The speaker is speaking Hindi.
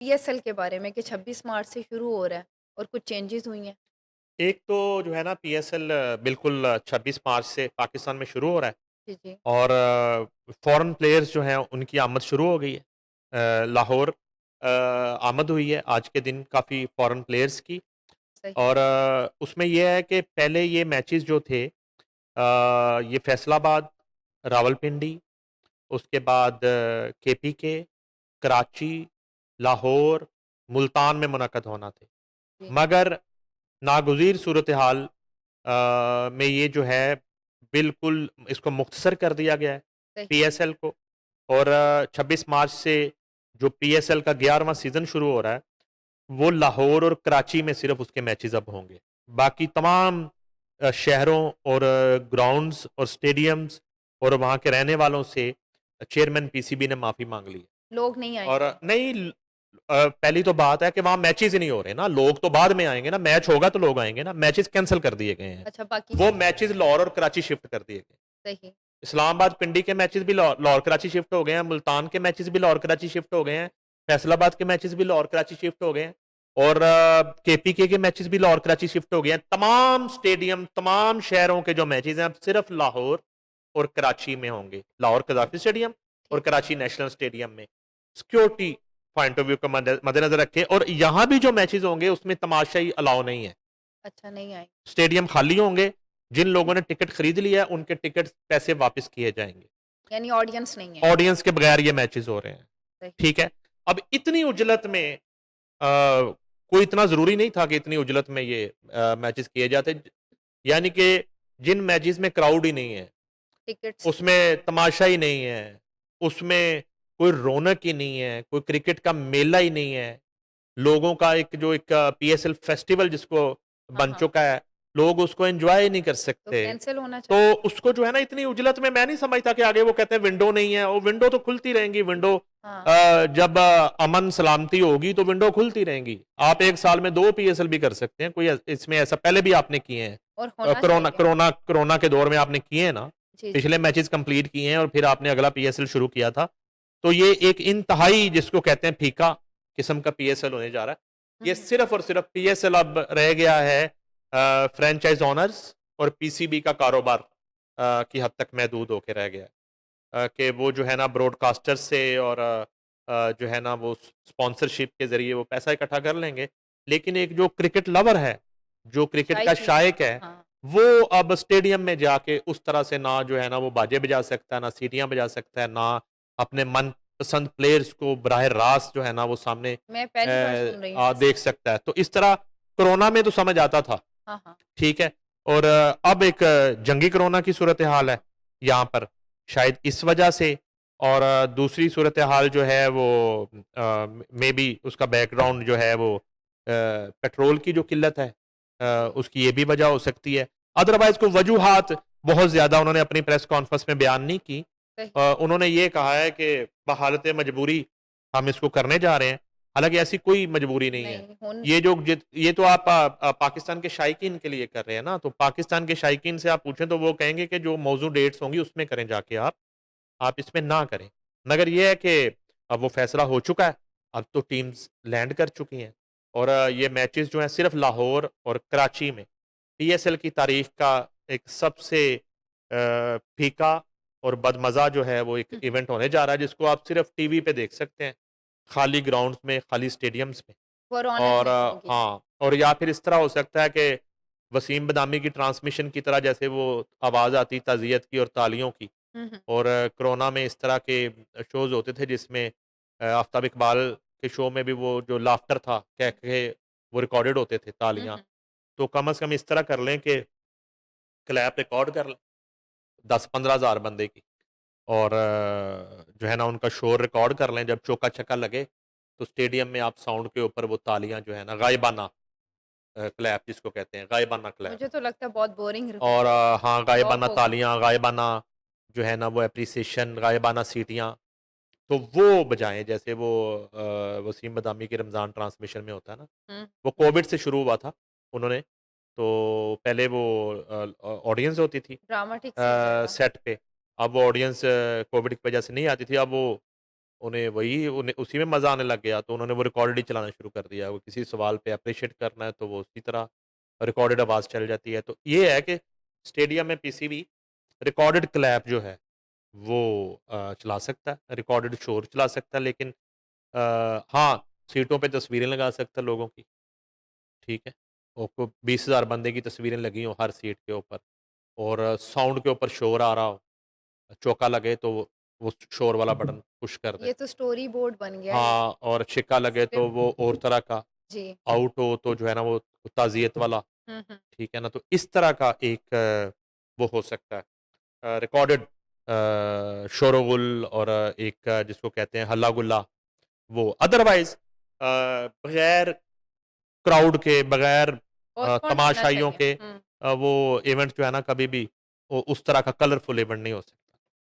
पीएसएल के बारे में कि 26 मार्च से शुरू हो रहा है और कुछ चेंजेस हुई हैं। एक तो जो है ना पीएसएल बिल्कुल 26 मार्च से पाकिस्तान में शुरू हो रहा है जी, जी। और फॉरेन प्लेयर्स जो हैं उनकी आमद शुरू हो गई है। लाहौर आमद हुई है आज के दिन काफ़ी फॉरेन प्लेयर्स की सही। और उसमें ये है कि पहले ये मैचेस जो थे ये फैसलाबाद, रावलपिंडी, उसके बाद केपीके, कराची, लाहौर, मुल्तान में मुनक्कद होना थे। जी, मगर नागुज़ीर सूरत-ए-हाल में ये जो है बिल्कुल इसको मुख्तसर कर दिया गया है सही। पीएसएल को और 26 मार्च से जो पीएसएल का 11वां सीज़न शुरू हो रहा है, वो लाहौर और कराची में सिर्फ़ उसके मैचेज़ अब होंगे। बाकी तमाम शहरों और ग्राउंड्स और स्टेडियम्स और वहाँ के रहने वालों से चेयरमैन पीसीबी ने माफ़ी माँग ली है। लोग नहीं और आएँगे। नहीं पहली तो बात है कि वहाँ मैचेज़ ही नहीं हो रहे ना, लोग तो बाद में आएँगे ना, मैच होगा तो लोग आएँगे ना, मैचेज़ कैंसल कर दिए गए हैं। अच्छा बाकी वो चीज़ें मैचेज़ लाहौर और कराची शिफ्ट कर दिए गए। सही। इस्लामाबाद पिंडी के मैचेज़ भी लाहौर कराची शिफ्ट हो गए हैं, मुल्तान के मैचेज़ भी लाहौर कराची शिफ्ट हो गए हैं, फैसलाबाद के मैचेज़ भी लाहौर कराची शिफ्ट हो गए हैं और केपीके के मैचेज़ भी लाहौर कराची शिफ्ट हो गए हैं। तमाम स्टेडियम, तमाम शहरों के जो मैचेज़ हैं अब सिर्फ लाहौर और कराची में होंगे। लाहौर कज़ाफ़ी स्टेडियम और ठीक। कराची नेशनल स्टेडियम में। सिक्योरिटी पॉइंट ऑफ व्यू को मद्देनज़र रखें और यहाँ भी जो मैचेज़ होंगे उसमें तमाशाई अलाउ नहीं है। अच्छा नहीं आए। स्टेडियम खाली होंगे, जिन लोगों ने टिकट खरीद लिया है उनके टिकट पैसे वापस किए जाएँगे। यानी ऑडियंस नहीं है। ऑडियंस के बगैर ये मैचेज़ हो रहे हैं, सही। ठीक है? अब इतनी उजलत में कोई इतना ज़रूरी नहीं था कि इतनी उजलत में ये मैचेज़ किए जाते। यानी कि जिन मैचेज़ में क्राउड ही नहीं है, टिकट्स उसमें तमाशा ही नहीं है, उसमें कोई रौनक ही नहीं है, कोई क्रिकेट का मेला ही नहीं है, लोगों का एक जो एक पीएसएल फेस्टिवल जिसको हाँ, बन हाँ। चुका है, लोग उसको एन्जॉय ही नहीं कर तो सकते। कैंसल होना तो चाहिए। उसको जो है ना इतनी उजलत में मैं नहीं समझता कि आगे वो कहते हैं विंडो नहीं है, वो विंडो तो खुलती रहेंगी, विंडो हाँ। जब अमन सलामती होगी तो विंडो खुलती रहेंगी। आप 1 साल में 2 पीएसएल भी कर सकते हैं, कोई इसमें ऐसा पहले भी आपने किए हैं। और होना कोरोना चाहिए। कोरोना कोरोना के दौर में आपने किए हैं ना, जी, जी। पिछले मैचेज़ कंप्लीट किए हैं और फिर आपने अगला पीएसएल शुरू किया था। तो ये एक इंतहाई जिसको कहते हैं फीका किस्म का पीएसएल होने जा रहा है। हुँ, ये हुँ। सिर्फ़ और सिर्फ़ पीएसएल अब रह गया है फ्रैंचाइज़ ओनर्स और पीसीबी का कारोबार की हद तक महदूद होके रह गया है। कि वो जो है ना ब्रॉडकास्टर से और जो है ना वो स्पॉन्सरशिप के ज़रिए वो पैसा इकट्ठा कर लेंगे। लेकिन एक जो क्रिकेट लवर है, जो क्रिकेट का शायकीन। शायक है, हाँ। वो अब स्टेडियम में जाके उस तरह से ना जो है ना वो बाजे बजा सकता है, ना सीटियाँ बजा सकता है, ना अपने मनपसंद प्लेयर्स को बराह रास्त जो है ना वो सामने मैं पहली बार सुन रही हूँ देख ऐसा। सकता है। तो इस तरह कोरोना में तो समझ आता था, हाँ, हाँ। ठीक है? और अब एक जंगी कोरोना की सूरत-ए-हाल है यहाँ पर, शायद इस वजह से और दूसरी सूरत-ए-हाल जो है वो मेबी उसका बैकग्राउंड जो है वो पेट्रोल की जो किल्लत है जी। उसकी ये भी वजह हो सकती है। अदरवाइज़ कोई वजूहात बहुत ज़्यादा उन्होंने अपनी प्रेस कॉन्फ्रेंस में बयान नहीं की। सही। उन्होंने ये कहा है कि बहालत मजबूरी हम इसको करने जा रहे हैं। हालाँकि ऐसी कोई मजबूरी नहीं है। नहीं हुन ये तो आप पाकिस्तान के शायकीन के लिए कर रहे हैं ना, तो पाकिस्तान के शायकीन से आप पूछें तो वो कहेंगे कि जो मौजू डेट्स होंगी उसमें करें जाके आप इसमें ना करें। मगर ये है कि अब वो फैसला हो चुका है, अब तो टीम्स लैंड कर चुकी हैं और ये मैचेज़ जो हैं सिर्फ़ लाहौर और कराची में पीएसएल की तारीख़ का एक सबसे फीका और बदमज़ा जो है वो एक हुँ, हुँ। इवेंट होने जा रहा है जिसको आप सिर्फ़ टीवी पे देख सकते हैं, खाली ग्राउंड्स में, खाली स्टेडियम्स में। वो रौनक और नहीं होगी। हाँ, और या फिर इस तरह हो सकता है कि वसीम बदामी की ट्रांसमिशन की तरह जैसे वो आवाज़ आती ताज़ियत की और तालियों की हुँ, हुँ। और कोरोना में इस तरह के शोज़ होते थे जिसमें आफ़ताब इकबाल के शो में भी वो जो लाफ्टर था, कह के वो रिकॉर्डेड होते थे हुँ, तालियाँ। हुँ। तो कम से कम इस तरह कर लें कि क्लैप रिकॉर्ड कर लें 10-15 हज़ार बंदे की और जो है ना उनका शोर रिकॉर्ड कर लें, जब चौका-छक्का लगे, तो स्टेडियम में आप साउंड के ऊपर वो तालियाँ जो है ना गायबाना क्लैप जिसको कहते हैं, गायबाना क्लैप मुझे तो लगता है बहुत बोरिंग और हाँ, जॉब गायबाना होगी। तालियाँ, गायबाना जो है ना वो एप्रिसिएशन, गायबाना सीटियाँ, तो वो बजाएँ जैसे वो वसीम बदामी की रमज़ान ट्रांसमिशन में होता है ना, हुँ। वो कोविड से शुरू हुआ था उन्होंने, तो पहले वो ऑडियंस होती थी ड्रामाटिक सी हो जाएगा। सेट पे, अब वो ऑडियंस कोविड की वजह से नहीं आती थी, अब वो उन्हें उसी में मज़ा आने लग गया, तो उन्होंने वो रिकॉर्डेड ही चलाना शुरू कर दिया। वो किसी सवाल पे एप्रिशिएट करना है, तो वो उसी तरह रिकॉर्डेड आवाज़ चल जाती है। तो ये है कि स्टेडियम में पीसीबी रिकॉर्डेड क्लैप जो है, वो चला सकता है, रिकॉर्डेड शोर चला सकता है, लेकिन हाँ, सीटों पे तस्वीरें लगा सकता है लोगों की, ठीक है? और को 20,000 बंदे की तस्वीरें लगी हों हर सीट के ऊपर और साउंड के ऊपर शोर आ रहा हो, चौका लगे तो वो शोर वाला बटन पुश कर दें। ये तो स्टोरी बोर्ड बन गया एक हाँ, और छिक्का लगे तो स्क्रिप्ट। वो और तरह का, जी। आउट हो तो जो है ना वो ताज़ियत वाला, हुँ, हुँ। ठीक है ना? तो इस तरह का एक वो हो सकता है रिकॉर्डेड शोरगुल और एक जिसको कहते हैं हल्ला-गुल्ला वो। अदरवाइज़ बगैर क्राउड के, बगैर और कौन करना तमाशाइयों चाहिए? के हुँ। वो इवेंट जो है ना कभी भी उस तरह का कलरफुल इवेंट नहीं हो सकता।